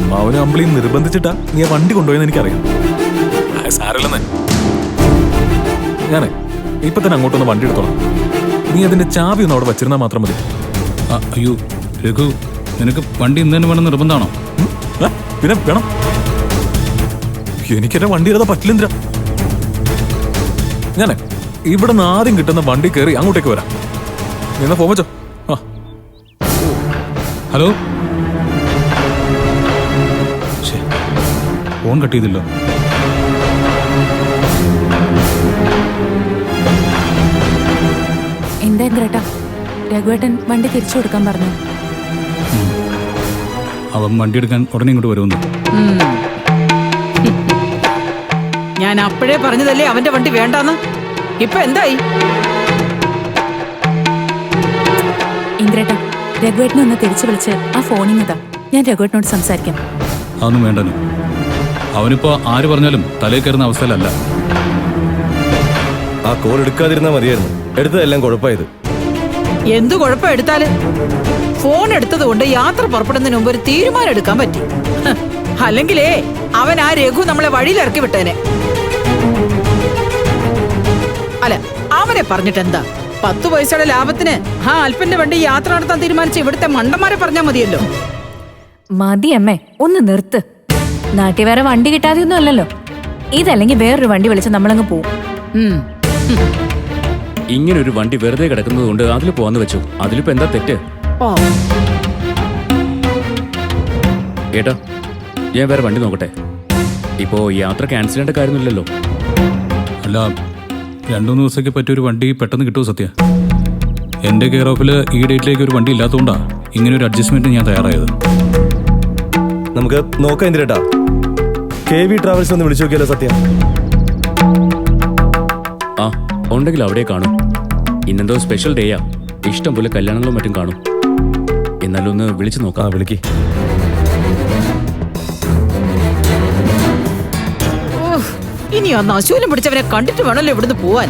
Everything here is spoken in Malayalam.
അമ്മാവനും അമ്പിളിയും നിർബന്ധിച്ചിട്ടാ നീ ആ വണ്ടി കൊണ്ടുപോയെന്ന് എനിക്കറിയാം. സാരല്ലെന്നേ, ഞാനേ ഇപ്പൊ തന്നെ അങ്ങോട്ടൊന്ന് വണ്ടി എടുത്തോളാം. നീ അതിന്റെ ചാവി ഒന്ന് അവിടെ വച്ചിരുന്നാൽ മാത്രം മതി. അയ്യോ രഘു, നിനക്ക് വണ്ടി ഇന്ന് തന്നെ വേണം നിർബന്ധമാണോ? പിന്നെ വേണം. എനിക്കെന്നെ വണ്ടി എടുത്താൽ പറ്റില്ലെന്തിരാ. ഞാനേ ഇവിടെ നിന്ന് ആദ്യം കിട്ടുന്ന വണ്ടി കയറി അങ്ങോട്ടേക്ക് വരാം. നീ എന്നാ ഫോൺ വെച്ചോ. ഹലോ, ഫോൺ കട്ട് ചെയ്തില്ലോ. എന്താ ഗ്രേട്ടാ, രഘുവേട്ടൻ വണ്ടി തിരിച്ചു കൊടുക്കാൻ പറഞ്ഞു. അവൻ വണ്ടി എടുക്കാൻ ഉടനെ ഇങ്ങോട്ട് വരുമെന്ന്. ഞാൻ അപ്പോഴേ പറഞ്ഞതല്ലേ അവന്റെ വണ്ടി വേണ്ടാന്ന്. ഇപ്പൊ എന്തായി? ഇന്ദ്രേട്ടാ, രഘുവേട്ടനെ ഒന്ന് തിരിച്ചു വിളിച്ച് ആ ഫോണിങ്ങതാ, ഞാൻ രഘുവേട്ടനോട് സംസാരിക്കാം. അതൊന്നും വേണ്ടനു. അവനിപ്പോ ആര് പറഞ്ഞാലും തലയിൽ കയറുന്ന അവസ്ഥയിലല്ല. ആ കോൾ എടുക്കാതിരുന്നാ മതിയായിരുന്നു. എടുത്തതെല്ലാം കുഴപ്പമായത്. എന്തു കുഴപ്പം എടുത്താല്? ഫോൺ എടുത്തത് കൊണ്ട് യാത്ര പുറപ്പെടുന്നതിന് മുമ്പ് ഒരു തീരുമാനം എടുക്കാൻ പറ്റി. അല്ലെങ്കിലേ അവൻ ആ രഘു നമ്മളെ വഴിയിൽ ഇറക്കി വിട്ടേനെ. അല്ല, അവനെ പറഞ്ഞിട്ട് എന്താ? 10 പൈസയുടെ ലാഭത്തിന് ആ അല്പന്റെ വണ്ടി യാത്ര നടത്താൻ തീരുമാനിച്ച് ഇവിടുത്തെ മണ്ടന്മാരെ പറഞ്ഞാൽ മതിയല്ലോ. മതി അമ്മേ, ഒന്ന് നിർത്ത്. നാട്ടിൽ വേറെ വണ്ടി കിട്ടാതെയൊന്നും അല്ലല്ലോ. ഇതല്ലെങ്കിൽ വേറൊരു വണ്ടി വിളിച്ച് നമ്മളങ്ങ് പോവും. ഇങ്ങനൊരു വണ്ടി വെറുതെ കിടക്കുന്നത് കൊണ്ട് അതിൽ പോവാന്ന് വെച്ചു. അതിലിപ്പോ എന്താ തെറ്റ്? ഏട്ടാ, ഞാൻ വേറെ വണ്ടി നോക്കട്ടെ. ഇപ്പോ യാത്ര ക്യാൻസൽ ചെയ്യേണ്ട കാര്യമൊന്നുമില്ലല്ലോ. അല്ല, 2-3 ദിവസത്തേക്ക് പറ്റിയൊരു വണ്ടി പെട്ടെന്ന് കിട്ടുമോ സത്യ? എന്റെ കെയർ ഓഫിൽ ഈ ഡേറ്റിലേക്ക് ഒരു വണ്ടി ഇല്ലാത്തതുകൊണ്ടാ ഇങ്ങനെ ഒരു അഡ്ജസ്റ്റ്മെന്റ് ഞാൻ തയ്യാറായത്. നമുക്ക് നോക്കാം എന്തിനാ. KV ട്രാവൽസ് ഒന്ന് വിളിച്ചു നോക്കിയാലോ സത്യ? ആ, ഉണ്ടെങ്കിൽ അവിടെ കാണും. ഇന്നെന്തോ സ്പെഷ്യൽ ഡേയാ. ഇഷ്ടം പോലെ കല്യാണങ്ങളും മറ്റും കാണും. എന്നാലും ഒന്ന് വിളിച്ചു നോക്കാം. വിളിക്ക്. ഇനി ആ നശൂലം പിടിച്ചവനെ കണ്ടിട്ട് വേണമല്ലോ ഇവിടുന്ന് പോവാൻ.